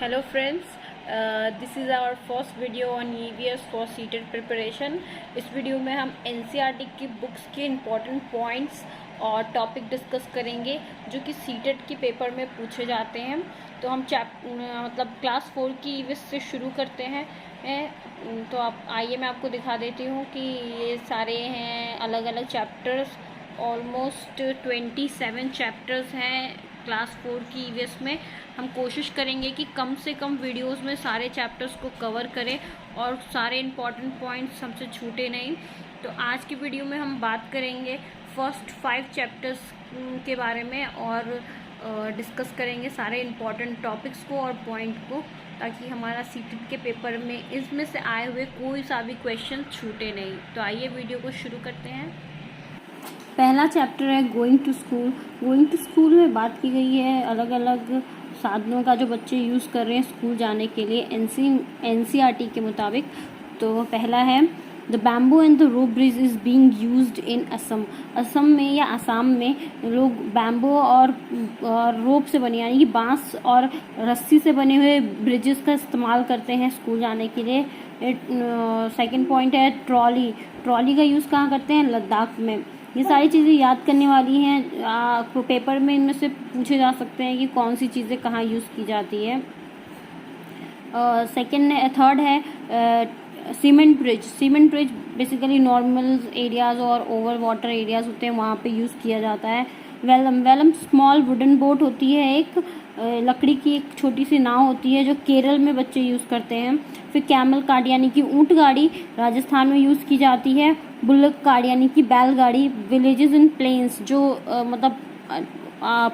Hello friends, this is our first video on EVS for CTET preparation. इस video में हम NCERT की books के इम्पॉर्टेंट पॉइंट्स और टॉपिक डिस्कस करेंगे जो कि सीटेट के पेपर में पूछे जाते हैं। तो हम क्लास 4 की EVS से शुरू करते हैं। तो आप आइए मैं आपको दिखा देती हूँ कि ये सारे हैं अलग अलग चैप्टर्स। ऑलमोस्ट 27 चैप्टर्स हैं क्लास 4 की EVS में। हम कोशिश करेंगे कि कम से कम वीडियोस में सारे चैप्टर्स को कवर करें और सारे इम्पॉर्टेंट पॉइंट्स हमसे छूटे नहीं। तो आज की वीडियो में हम बात करेंगे फर्स्ट 5 चैप्टर्स के बारे में और डिस्कस करेंगे सारे इम्पॉर्टेंट टॉपिक्स को और पॉइंट को, ताकि हमारा सीटेट के पेपर में इसमें से आए हुए कोई सा भी क्वेश्चन छूटे नहीं। तो आइए वीडियो को शुरू करते हैं। पहला चैप्टर है going to school. Going to school में बात की गई है अलग अलग साधनों का जो बच्चे यूज़ कर रहे हैं स्कूल जाने के लिए एनसीईआरटी के मुताबिक। तो पहला है the bamboo and the rope bridge is being used in Assam. Assam में या आसाम में लोग बैम्बू और रोप से बने यानी कि बांस और रस्सी से बने हुए ब्रिजेस का इस्तेमाल करते हैं स्कूल जाने के लिए। सेकंड पॉइंट है ट्रॉली। ट्रॉली का यूज़ कहाँ करते हैं? लद्दाख में। ये सारी चीज़ें याद करने वाली हैं। पेपर में इनमें से पूछे जा सकते हैं कि कौन सी चीज़ें कहाँ यूज़ की जाती है। थर्ड है cement bridge. Cement bridge basically normal areas और ओवर वाटर एरियाज़ होते हैं, वहाँ पे यूज़ किया जाता है। वेलम स्मॉल वुडन बोट होती है, एक लकड़ी की एक छोटी सी नाव होती है जो केरल में बच्चे यूज़ करते हैं। फिर कैमल कार्ट यानी कि ऊँट गाड़ी राजस्थान में यूज़ की जाती है। बुल्लक कार्ट यानी कि बैलगाड़ी विलेजेस इन प्लेन्स, जो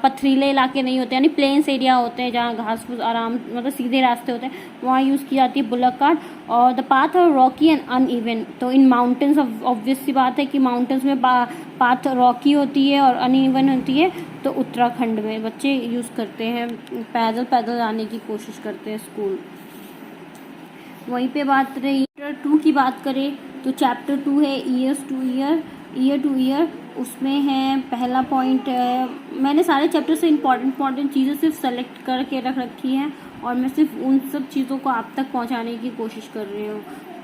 पथरीले इलाके नहीं होते यानी प्लेन्स एरिया होते हैं जहाँ घास फूस आराम सीधे रास्ते होते हैं, वहाँ यूज़ की जाती है बुल्लक कार्ट। और the path are rocky and uneven. तो इन माउंटेन्स ऑब्वियस सी बात है कि माउंटेन्स में पाथ रॉकी होती है और अनइवन होती है, तो उत्तराखंड में बच्चे यूज़ करते हैं, पैदल जाने की कोशिश करते हैं स्कूल। वहीं पे बात रही चैप्टर 2 की बात करें तो चैप्टर 2 है ईयर टू ईयर। उसमें है पहला पॉइंट है, मैंने सारे चैप्टर से इम्पॉर्टेंट चीज़ें सिर्फ सेलेक्ट करके रख रखी हैं और मैं सिर्फ उन सब चीज़ों को आप तक पहुंचाने की कोशिश कर रही हूँ।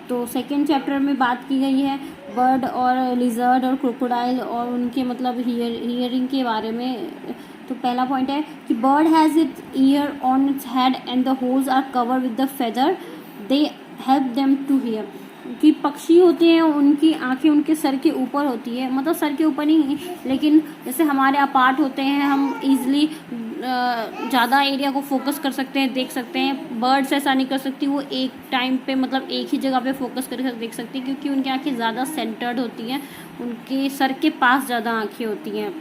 तो सेकेंड चैप्टर में बात की गई है बर्ड और लिजर्ड और क्रोकोडाइल और उनके हियरिंग के बारे में। तो पहला पॉइंट है कि bird has its ear on its head and the holes are cover with the feather, they help them to hear. कि पक्षी होते हैं उनकी आंखें उनके सर के ऊपर होती है, सर के ऊपर नहीं, लेकिन जैसे हमारे अपार्ट होते हैं, हम ईजिली ज़्यादा एरिया को फोकस कर सकते हैं, देख सकते हैं। बर्ड्स ऐसा नहीं कर सकती, वो एक टाइम पे एक ही जगह पे फोकस करके देख सकती है, क्योंकि उनकी आंखें ज़्यादा सेंटर्ड होती हैं, उनके सर के पास ज़्यादा आंखें होती हैं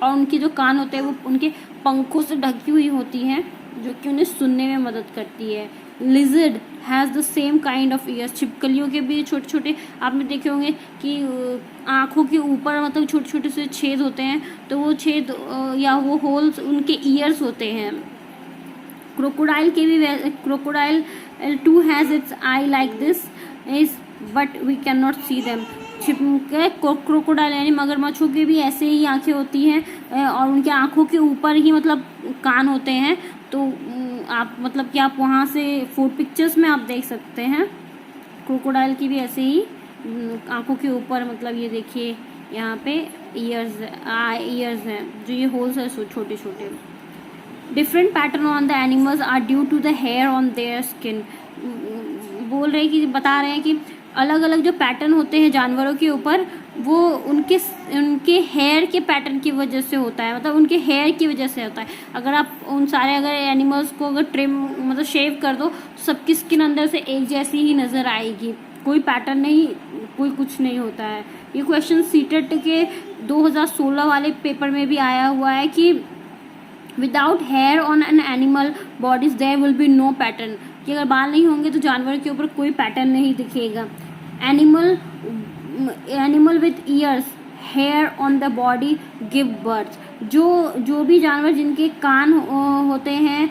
और उनके जो कान होते हैं वो उनके पंखों से ढकी हुई होती हैं, जो कि उन्हें सुनने में मदद करती है। Lizard has the same kind of ears. छिपकलियों के भी छोटे छोटे आपने देखे होंगे कि आँखों के ऊपर छोटे छोटे से छेद होते हैं, तो वो छेद या वो होल्स उनके ईयर्स होते हैं। क्रोकोडाइल के भी crocodile too has its eye like this is but we can not see them. Crocodile यानी मगरमच्छों के भी ऐसे ही आंखें होती हैं और उनके आंखों के ऊपर ही कान होते हैं। तो आप कि आप वहाँ से फोटो पिक्चर्स में आप देख सकते हैं क्रोकोडाइल की भी ऐसे ही आंखों के ऊपर ये देखिए यहाँ पे ईयर्स हैं, जो ये होल्स है छोटे छोटे। Different pattern on the animals are due to the hair on their skin. बता रहे हैं कि अलग अलग जो पैटर्न होते हैं जानवरों के ऊपर, वो उनके हेयर के पैटर्न की वजह से होता है, उनके हेयर की वजह से होता है। अगर आप अगर एनिमल्स को अगर ट्रिम शेव कर दो तो सबकी स्किन अंदर से एक जैसी ही नज़र आएगी, कोई पैटर्न नहीं, कोई कुछ नहीं होता है। ये क्वेश्चन सीटेट के 2016 वाले पेपर में भी आया हुआ है कि without hair on an animal bodies there will be no pattern, कि अगर बाल नहीं होंगे तो जानवर के ऊपर कोई पैटर्न नहीं दिखेगा। Animal with ears hair on the body give birth. जो भी जानवर जिनके कान होते हैं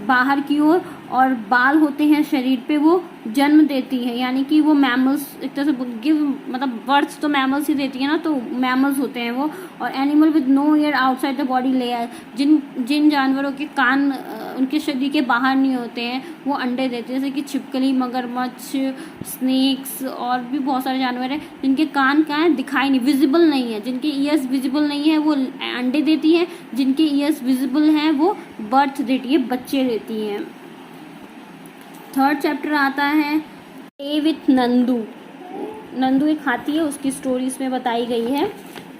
बाहर की ओर, और बाल होते हैं शरीर पे, वो जन्म देती है, यानी कि वो मैमल्स एक तरह से गिव मतलब बर्थ तो मैमल्स ही देती है ना, तो मैमल्स होते हैं वो। और animal with no ear outside the body layer, जिन जानवरों के कान उनके शरीर के बाहर नहीं होते हैं वो अंडे देते हैं, जैसे कि छिपकली, मगरमच्छ, स्नेक्स और भी बहुत सारे जानवर हैं जिनके कान क्या है, दिखाई नहीं, विजिबल नहीं है, जिनके ईयर्स विजिबल नहीं है वो अंडे देती हैं, जिनके ईयर्स विजिबल हैं वो बर्थ देती है, बच्चे देती हैं। थर्ड चैप्टर आता है ए विथ नंदू। नंदू एक हाथी है, उसकी स्टोरी इसमें बताई गई है।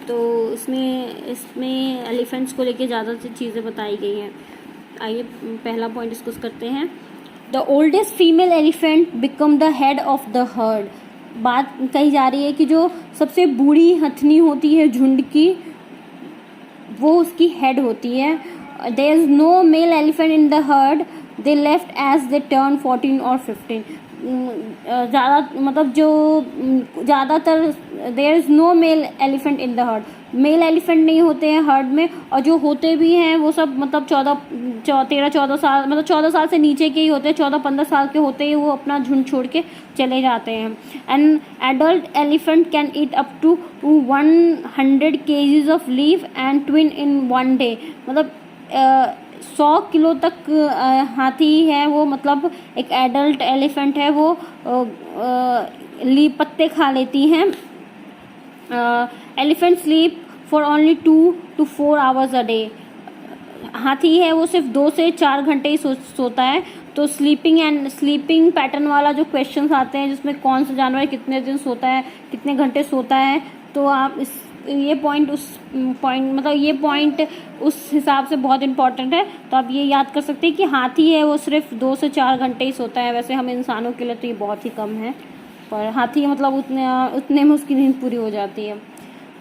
तो इसमें एलिफेंट्स को लेके ज़्यादा चीज़ें बताई गई हैं। आइए पहला पॉइंट डिस्कस करते हैं। The oldest female elephant become the head of the heard. बात कही जा रही है कि जो सबसे बूढ़ी हथनी होती है झुंड की, वो उसकी हेड होती है। There is no male elephant in the herd, they left as they turn 14 और 15। ज़्यादा मतलब जो ज़्यादातर there is no male elephant in the herd, male elephant नहीं होते हैं हर्ड में, और जो होते भी हैं वो सब मतलब 13-14 साल, मतलब 14 साल से नीचे के ही होते हैं, 14-15 साल के होते ही वो अपना झुंड छोड़ के चले जाते हैं। An adult elephant can eat up to 100 kgs of leaf and twin in 1 day। मतलब 100 किलो तक हाथी है वो, मतलब एक एडल्ट एलिफेंट है वो पत्ते खा लेती हैं। Elephant sleep for only 2 to 4 hours a day। हाथी है वो सिर्फ 2 से 4 घंटे ही सोता है। तो स्लीपिंग पैटर्न वाला जो क्वेश्चंस आते हैं जिसमें कौन सा जानवर कितने दिन सोता है, कितने घंटे सोता है, तो आप ये पॉइंट उस हिसाब से बहुत इंपॉर्टेंट है। तो आप ये याद कर सकते हैं कि हाथी है वो सिर्फ 2 से 4 घंटे ही सोता है। वैसे हम इंसानों के लिए तो ये बहुत ही कम है, पर हाथी मतलब उतने में उसकी नींद पूरी हो जाती है।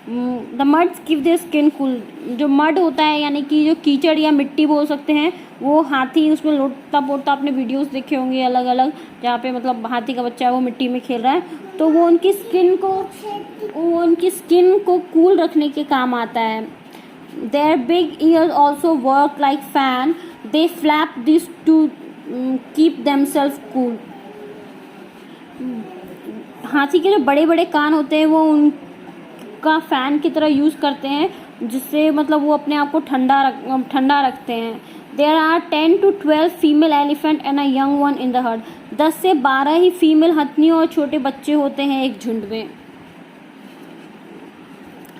The muds give their skin cool. जो मड होता है यानी कि जो कीचड़ या मिट्टी बोल सकते हैं, वो हाथी उसमें लोटता पोटता, आपने वीडियोस देखे होंगे अलग अलग, जहाँ पे मतलब हाथी का बच्चा है वो मिट्टी में खेल रहा है, तो वो उनकी स्किन को कूल रखने के काम आता है। Their big ears also work like fan, they flap this to keep themselves cool. हाथी के जो बड़े बड़े कान होते हैं वो उनका फ़ैन की तरह यूज़ करते हैं, जिससे मतलब वो अपने आप को ठंडा रखते हैं। There are 10 to 12 female elephant and a young one in the herd. 10 से 12 ही फीमेल हथनी और छोटे बच्चे होते हैं एक झुंड में।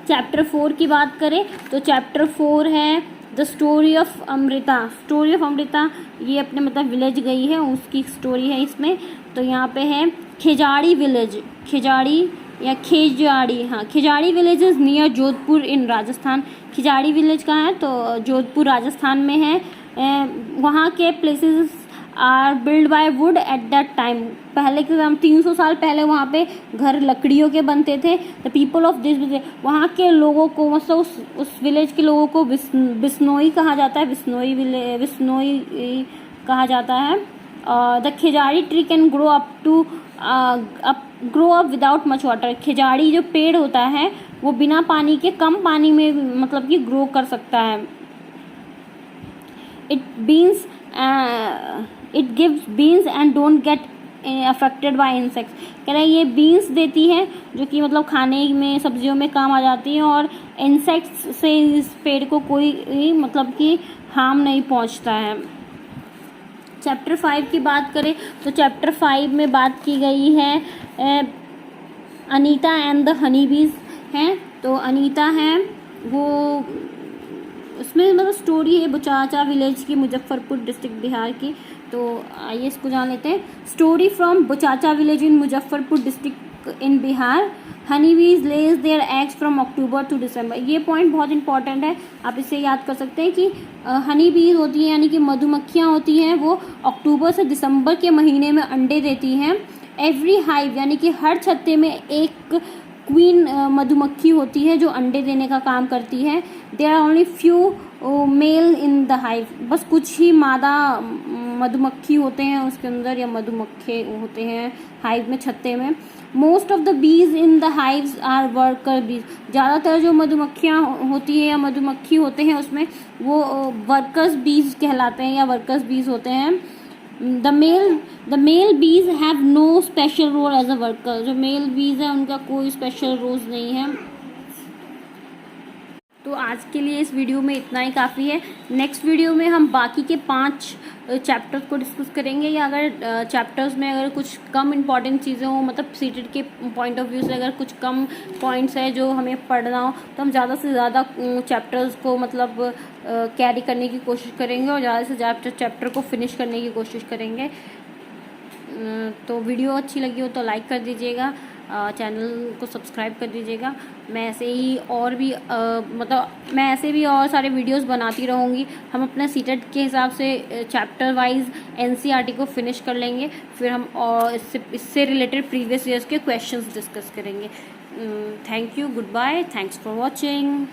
चैप्टर 4 की बात करें तो चैप्टर 4 है the story of Amrita. Story of Amrita ये अपने मतलब विलेज गई है, उसकी स्टोरी है इसमें। तो यहाँ पे है खेजाड़ी विलेज, खेजाड़ी या खेजाड़ी, हाँ Khejarli village is near Jodhpur in Rajasthan. Khejarli village कहाँ है, तो जोधपुर राजस्थान में है। वहाँ के places are build by wood at that time. पहले के 300 साल पहले वहाँ पे घर लकड़ियों के बनते थे। The people of this village, वहाँ के लोगों को मतलब उस विलेज के लोगों को बिश्नोई कहा जाता है, बिश्नोई कहा जाता है। The Khejarli tree can grow up without much water. Khejarli जो पेड़ होता है वो बिना पानी के, कम पानी में मतलब कि ग्रो कर सकता है। It gives beans and don't get affected by insects. कह रहे हैं ये बीन्स देती है जो कि मतलब खाने में सब्जियों में काम आ जाती है, और इंसेक्ट्स से इस पेड़ को कोई मतलब कि हार्म नहीं पहुंचता है। चैप्टर 5 की बात करें तो चैप्टर 5 में बात की गई है अनीता एंड द हनी बीज हैं। तो अनीता हैं वो, उसमें मतलब स्टोरी है बुचाचा विलेज की, मुजफ्फरपुर डिस्ट्रिक्ट बिहार की। तो आइए इसको जान लेते हैं। Story from Buchacha village in Muzaffarpur district in Bihar. Honey bees lays their eggs from October to December. ये पॉइंट बहुत इंपॉर्टेंट है, आप इसे याद कर सकते हैं कि हनी बीज होती है यानी कि मधुमक्खियाँ होती हैं, वो अक्टूबर से दिसंबर के महीने में अंडे देती हैं। एवरी हाइव यानी कि हर छत्ते में एक क्वीन मधुमक्खी होती है जो अंडे देने का काम करती है। There are only few male in the hive, बस कुछ ही मादा मधुमक्खी होते हैं उसके अंदर, या मधुमक्खे होते हैं हाइव में, छत्ते में। Most of the bees in the hives are worker bees. ज़्यादातर जो मधुमक्खियाँ होती है या मधुमक्खी होते हैं उसमें वो वर्कर्स बीज कहलाते हैं या वर्कर्स बीज होते हैं। The male bees have no special role as a worker. जो मेल बीज है उनका कोई स्पेशल रोल नहीं है। तो आज के लिए इस वीडियो में इतना ही काफ़ी है। नेक्स्ट वीडियो में हम बाकी के 5 चैप्टर्स को डिस्कस करेंगे, या अगर चैप्टर्स में अगर कुछ कम इम्पॉर्टेंट चीज़ें हो, मतलब सीटेड के पॉइंट ऑफ व्यू से अगर कुछ कम पॉइंट्स है जो हमें पढ़ना हो, तो हम ज़्यादा से ज़्यादा चैप्टर्स को मतलब कैरी करने की कोशिश करेंगे और ज़्यादा से ज़्यादा चैप्टर को फिनिश करने की कोशिश करेंगे। तो वीडियो अच्छी लगी हो तो लाइक कर दीजिएगा, चैनल को सब्सक्राइब कर दीजिएगा। मैं ऐसे ही और भी मतलब मैं ऐसे भी और सारे वीडियोस बनाती रहूँगी। हम अपना सीटेट के हिसाब से चैप्टर वाइज एनसीईआरटी को फिनिश कर लेंगे, फिर हम और इससे रिलेटेड प्रीवियस ईयर्स के क्वेश्चंस डिस्कस करेंगे। Thank you, goodbye, thanks for watching.